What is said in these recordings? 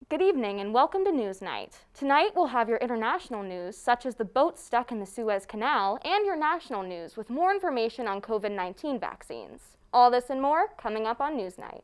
Good evening and welcome to NewsNight. Tonight we'll have your international news, such as the boat stuck in the Suez Canal, and your national news with more information on COVID-19 vaccines. All this and more coming up on NewsNight.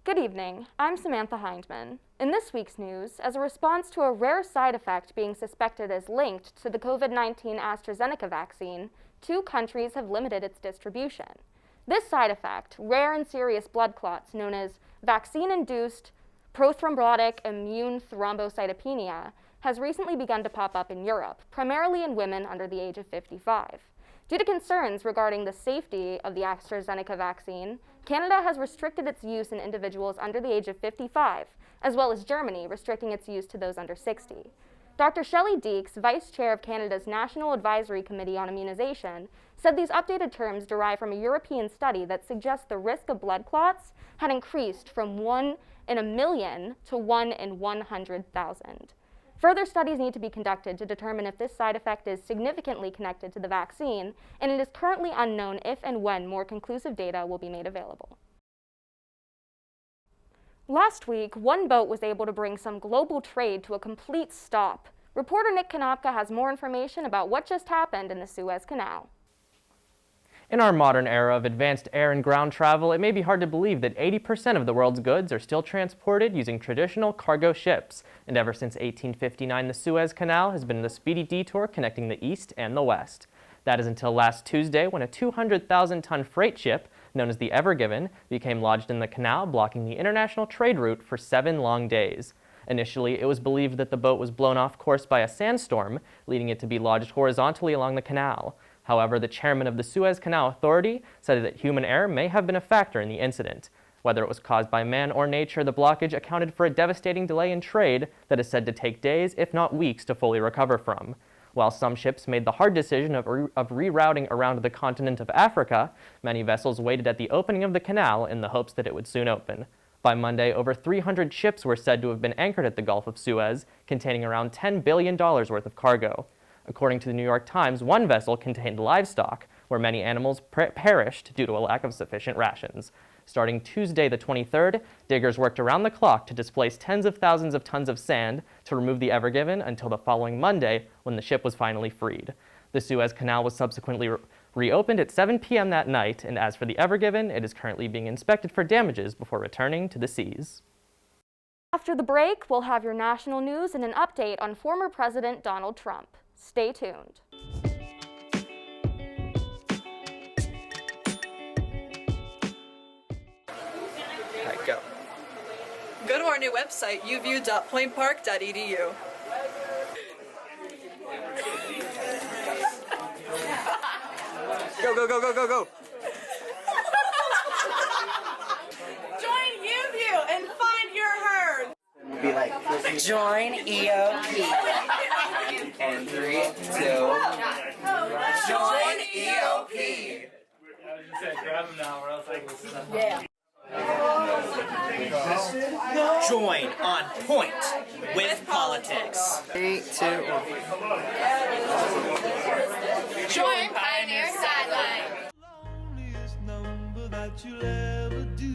Good evening, I'm Samantha Hindman. In this week's news, as a response to a rare side effect being suspected as linked to the COVID-19 AstraZeneca vaccine, 2 countries have limited its distribution. This side effect, rare and serious blood clots known as vaccine-induced prothrombotic immune thrombocytopenia, has recently begun to pop up in Europe, primarily in women under the age of 55. Due to concerns regarding the safety of the AstraZeneca vaccine, Canada has restricted its use in individuals under the age of 55, as well as Germany restricting its use to those under 60. Dr. Shelley Deeks, Vice Chair of Canada's National Advisory Committee on Immunization, said these updated terms derive from a European study that suggests the risk of blood clots had increased from 1 in a million to 1 in 100,000. Further studies need to be conducted to determine if this side effect is significantly connected to the vaccine, and it is currently unknown if and when more conclusive data will be made available. Last week, one boat was able to bring some global trade to a complete stop. Reporter Nick Konopka has more information about what just happened in the Suez Canal. In our modern era of advanced air and ground travel, it may be hard to believe that 80% of the world's goods are still transported using traditional cargo ships. And ever since 1859, the Suez Canal has been the speedy detour connecting the East and the West. That is until last Tuesday, when a 200,000-ton freight ship, known as the Ever Given, became lodged in the canal, blocking the international trade route for 7 long days. Initially, it was believed that the boat was blown off course by a sandstorm, leading it to be lodged horizontally along the canal. However, the chairman of the Suez Canal Authority said that human error may have been a factor in the incident. Whether it was caused by man or nature, the blockage accounted for a devastating delay in trade that is said to take days, if not weeks, to fully recover from. While some ships made the hard decision of rerouting around the continent of Africa, many vessels waited at the opening of the canal in the hopes that it would soon open. By Monday, over 300 ships were said to have been anchored at the Gulf of Suez, containing around $10 billion worth of cargo. According to the New York Times, one vessel contained livestock, where many animals perished due to a lack of sufficient rations. Starting Tuesday the 23rd, diggers worked around the clock to displace tens of thousands of tons of sand to remove the Ever Given until the following Monday, when the ship was finally freed. The Suez Canal was subsequently reopened at 7 p.m. that night, and as for the Ever Given, it is currently being inspected for damages before returning to the seas. After the break, we'll have your national news and an update on former President Donald Trump. Stay tuned. Alright, go. Go to our new website, uview.plainpark.edu. Go, go, go, go, go, go! Join UView and find your herd! Be like, Join EOP. and 3, 2, Join EOP. I was just saying, grab them now, or else I can listen. Yeah. Join On Point with Politics. 3, 2, 1. Join Pioneer Sideline. Loneliest number that you'll ever do.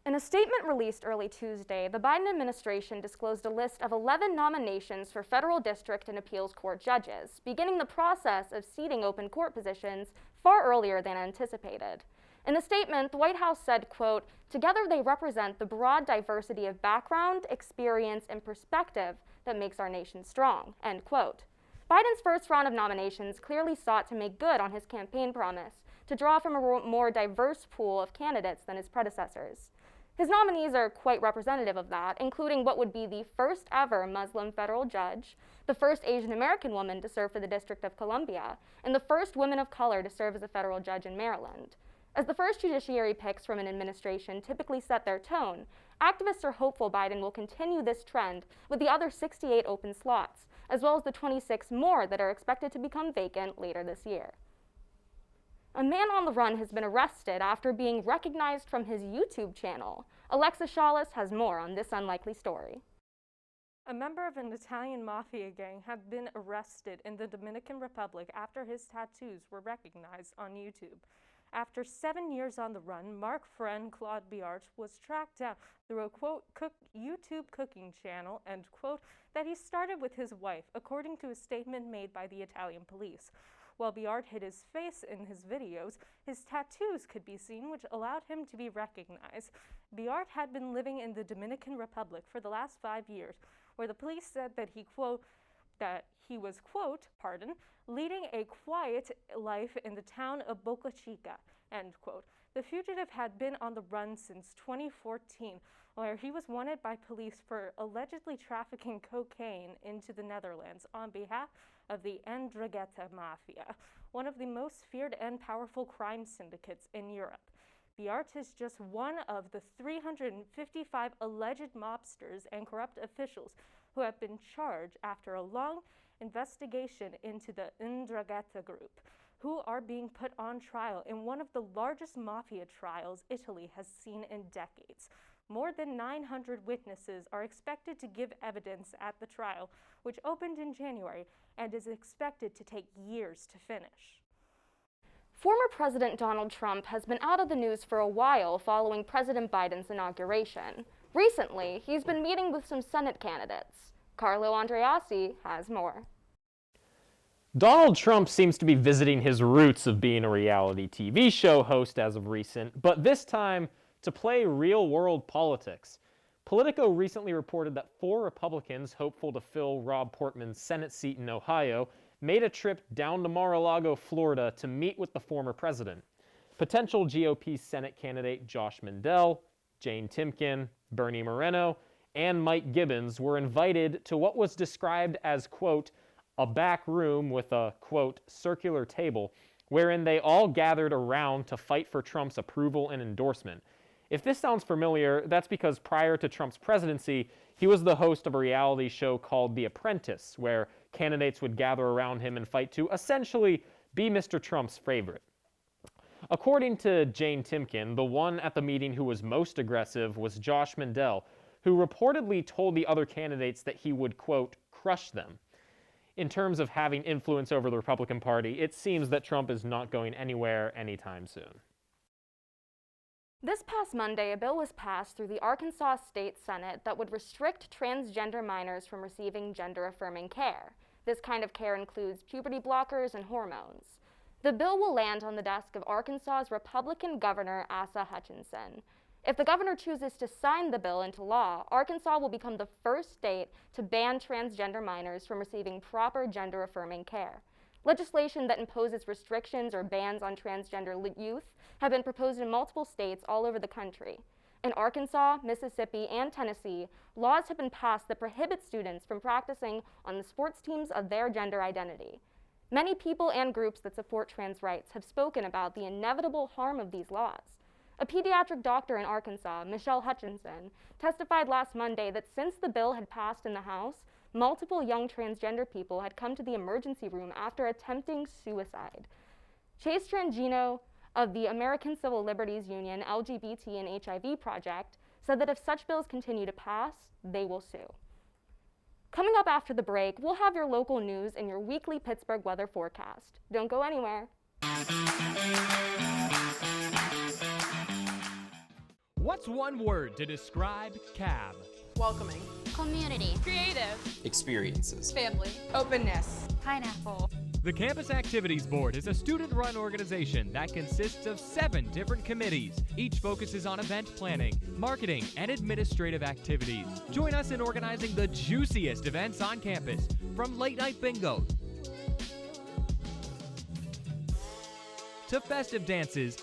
In a statement released early Tuesday, the Biden administration disclosed a list of 11 nominations for federal district and appeals court judges, beginning the process of seating open court positions far earlier than anticipated. In the statement, the White House said, quote, "Together they represent the broad diversity of background, experience, and perspective that makes our nation strong," end quote. Biden's first round of nominations clearly sought to make good on his campaign promise to draw from a more diverse pool of candidates than his predecessors. His nominees are quite representative of that, including what would be the first ever Muslim federal judge, the first Asian American woman to serve for the District of Columbia, and the first woman of color to serve as a federal judge in Maryland. As the first judiciary picks from an administration typically set their tone, activists are hopeful Biden will continue this trend with the other 68 open slots, as well as the 26 more that are expected to become vacant later this year. A man on the run has been arrested after being recognized from his YouTube channel. Alexa Shawless has more on this unlikely story. A member of an Italian mafia gang had been arrested in the Dominican Republic after his tattoos were recognized on YouTube. After 7 years on the run, Mark friend Claude Biart was tracked down through a, quote, YouTube cooking channel, end quote, that he started with his wife, according to a statement made by the Italian police. While Biart hid his face in his videos, his tattoos could be seen, which allowed him to be recognized. Biart had been living in the Dominican Republic for the last 5 years, where the police said that he was, quote, leading a quiet life in the town of Boca Chica, end quote. The fugitive had been on the run since 2014, where he was wanted by police for allegedly trafficking cocaine into the Netherlands on behalf of the Ndrangheta Mafia, one of the most feared and powerful crime syndicates in Europe. Biart is just one of the 355 alleged mobsters and corrupt officials who have been charged after a long investigation into the Ndrangheta group, who are being put on trial in one of the largest mafia trials Italy has seen in decades. More than 900 witnesses are expected to give evidence at the trial, which opened in January and is expected to take years to finish. Former President Donald Trump has been out of the news for a while following President Biden's inauguration. Recently, he's been meeting with some Senate candidates. Carlo Andreassi has more. Donald Trump seems to be visiting his roots of being a reality TV show host as of recent, but this time to play real-world politics. Politico recently reported that 4 Republicans hopeful to fill Rob Portman's Senate seat in Ohio made a trip down to Mar-a-Lago, Florida to meet with the former president. Potential GOP Senate candidate Josh Mandel, Jane Timken, Bernie Moreno, and Mike Gibbons were invited to what was described as, quote, a back room with a, quote, circular table, wherein they all gathered around to fight for Trump's approval and endorsement. If this sounds familiar, that's because prior to Trump's presidency, he was the host of a reality show called The Apprentice, where candidates would gather around him and fight to essentially be Mr. Trump's favorite. According to Jane Timken, the one at the meeting who was most aggressive was Josh Mandel, who reportedly told the other candidates that he would, quote, crush them. In terms of having influence over the Republican Party, it seems that Trump is not going anywhere anytime soon. This past Monday, a bill was passed through the Arkansas State Senate that would restrict transgender minors from receiving gender-affirming care. This kind of care includes puberty blockers and hormones. The bill will land on the desk of Arkansas's Republican Governor Asa Hutchinson. If the governor chooses to sign the bill into law, Arkansas will become the first state to ban transgender minors from receiving proper gender-affirming care. Legislation that imposes restrictions or bans on transgender youth have been proposed in multiple states all over the country. In Arkansas, Mississippi, and Tennessee, laws have been passed that prohibit students from practicing on the sports teams of their gender identity. Many people and groups that support trans rights have spoken about the inevitable harm of these laws. A pediatric doctor in Arkansas, Michelle Hutchinson, testified last Monday that since the bill had passed in the House, multiple young transgender people had come to the emergency room after attempting suicide. Chase Trangino of the American Civil Liberties Union LGBT and HIV Project said that if such bills continue to pass, they will sue. Coming up after the break, we'll have your local news and your weekly Pittsburgh weather forecast. Don't go anywhere. What's one word to describe CAB? Welcoming. Community. Creative. Experiences. Family. Openness. Pineapple. The Campus Activities Board is a student-run organization that consists of 7 different committees. Each focuses on event planning, marketing, and administrative activities. Join us in organizing the juiciest events on campus, from late-night bingo to festive dances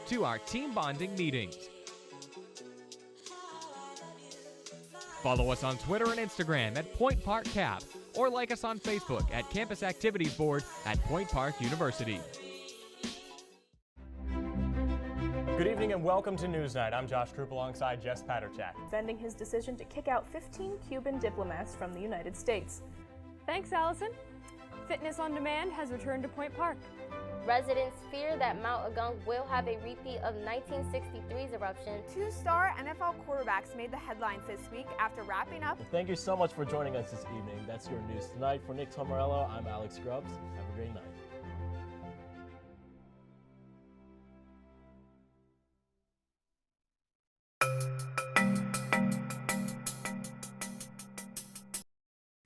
to our team bonding meetings. Follow us on Twitter and Instagram at Point Park Cap, or like us on Facebook at Campus Activities Board at Point Park University. Good evening and welcome to NewsNight. I'm Josh Troop alongside Jess Paterchak. Defending his decision to kick out 15 Cuban diplomats from the United States. Thanks, Allison. Fitness on Demand has returned to Point Park. Residents fear that Mount Agung will have a repeat of 1963's eruption. Two-star NFL quarterbacks made the headlines this week after wrapping up. Well, thank you so much for joining us this evening. That's your news tonight. For Nick Tomarello, I'm Alex Grubbs. Have a great night.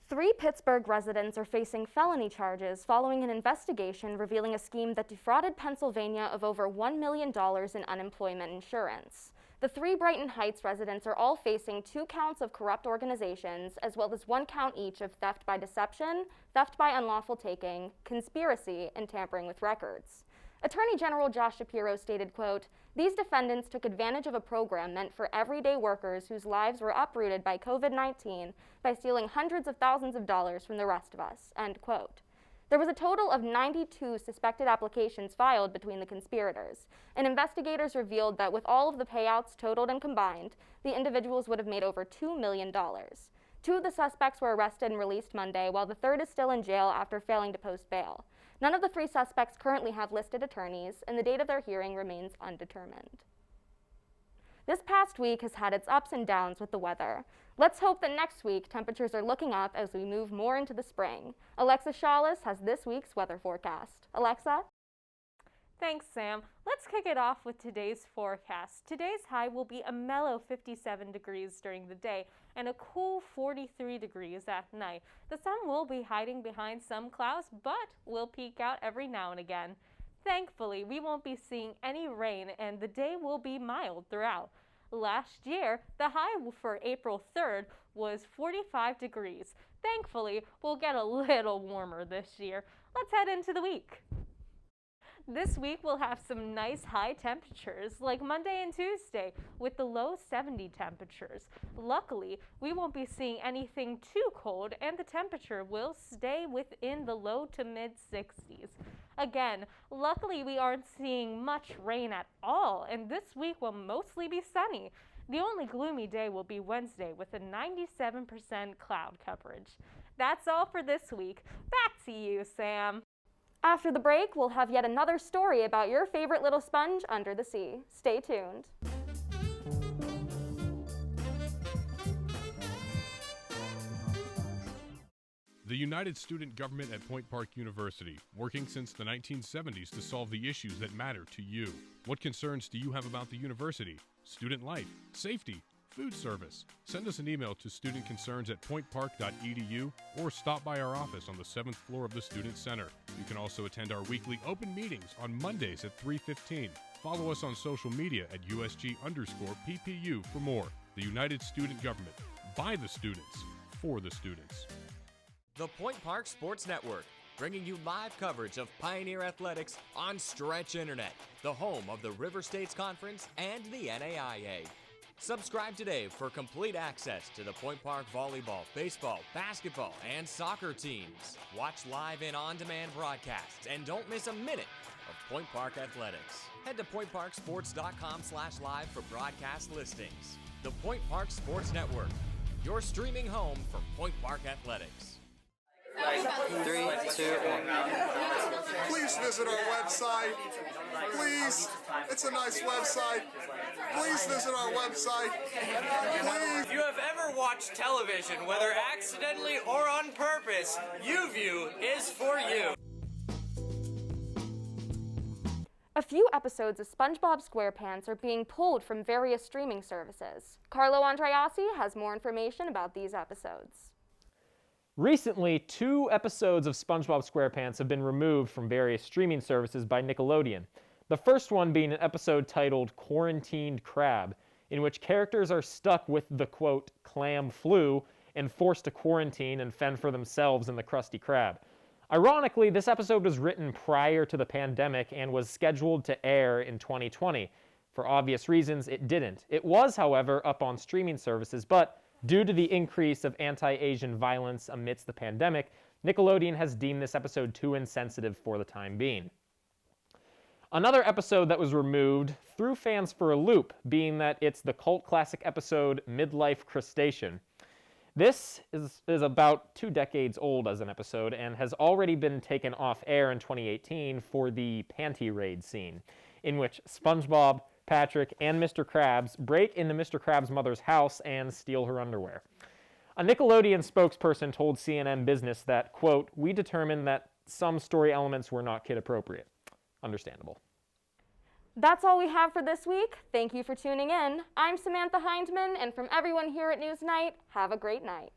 Three Pittsburgh residents are facing felony charges following an investigation revealing a scheme that defrauded Pennsylvania of over $1 million in unemployment insurance. The three Brighton Heights residents are all facing 2 counts of corrupt organizations, as well as 1 count each of theft by deception, theft by unlawful taking, conspiracy, and tampering with records. Attorney General Josh Shapiro stated, quote, "These defendants took advantage of a program meant for everyday workers whose lives were uprooted by COVID-19 by stealing hundreds of thousands of dollars from the rest of us," end quote. There was a total of 92 suspected applications filed between the conspirators, and investigators revealed that with all of the payouts totaled and combined, the individuals would have made over $2 million. 2 of the suspects were arrested and released Monday, while the third is still in jail after failing to post bail. None of the 3 suspects currently have listed attorneys, and the date of their hearing remains undetermined. This past week has had its ups and downs with the weather. Let's hope that next week temperatures are looking up as we move more into the spring. Alexa Shawless has this week's weather forecast. Alexa? Thanks, Sam. Let's kick it off with today's forecast. Today's high will be a mellow 57 degrees during the day and a cool 43 degrees at night. The sun will be hiding behind some clouds, but will peek out every now and again. Thankfully, we won't be seeing any rain and the day will be mild throughout. Last year, the high for April 3rd was 45 degrees. Thankfully, we'll get a little warmer this year. Let's head into the week. This week we'll have some nice high temperatures like Monday and Tuesday with the low 70 temperatures. Luckily, we won't be seeing anything too cold and the temperature will stay within the low to mid 60s. Again, luckily we aren't seeing much rain at all and this week will mostly be sunny. The only gloomy day will be Wednesday with a 97% cloud coverage. That's all for this week. Back to you, Sam. After the break, we'll have yet another story about your favorite little sponge under the sea. Stay tuned. The United Student Government at Point Park University, working since the 1970s to solve the issues that matter to you. What concerns do you have about the university? Student life, safety, food service? Send us an email to studentconcerns@pointpark.edu or stop by our office on the 7th floor of the Student Center. You can also attend our weekly open meetings on Mondays at 3:15. Follow us on social media at USG_PPU for more. The United Student Government, by the students, for the students. The Point Park Sports Network, bringing you live coverage of Pioneer Athletics on Stretch Internet, the home of the River States Conference and the NAIA. Subscribe today for complete access to the Point Park volleyball, baseball, basketball, and soccer teams. Watch live and on-demand broadcasts and don't miss a minute of Point Park Athletics. Head to pointparksports.com/live for broadcast listings. The Point Park Sports Network, your streaming home for Point Park Athletics. 3, 2, 1. Please visit our website. Please. It's a nice website. Please visit our website. Please. If you have ever watched television, whether accidentally or on purpose, YouView is for you. A few episodes of SpongeBob SquarePants are being pulled from various streaming services. Carlo Andreassi has more information about these episodes. Recently, 2 episodes of SpongeBob SquarePants have been removed from various streaming services by Nickelodeon. The first one being an episode titled Quarantined Crab, in which characters are stuck with the, quote, clam flu and forced to quarantine and fend for themselves in the Krusty Krab. Ironically, this episode was written prior to the pandemic and was scheduled to air in 2020. For obvious reasons, it didn't. It was, however, up on streaming services, but due to the increase of anti-Asian violence amidst the pandemic, Nickelodeon has deemed this episode too insensitive for the time being. Another episode that was removed threw fans for a loop, being that it's the cult classic episode Midlife Crustacean. This is about 2 decades old as an episode and has already been taken off air in 2018 for the panty raid scene, in which SpongeBob, Patrick, and Mr. Krabs break into Mr. Krabs' mother's house and steal her underwear. A Nickelodeon spokesperson told CNN Business that, quote, "We determined that some story elements were not kid-appropriate." Understandable. That's all we have for this week. Thank you for tuning in. I'm Samantha Hindman, and from everyone here at NewsNight, have a great night.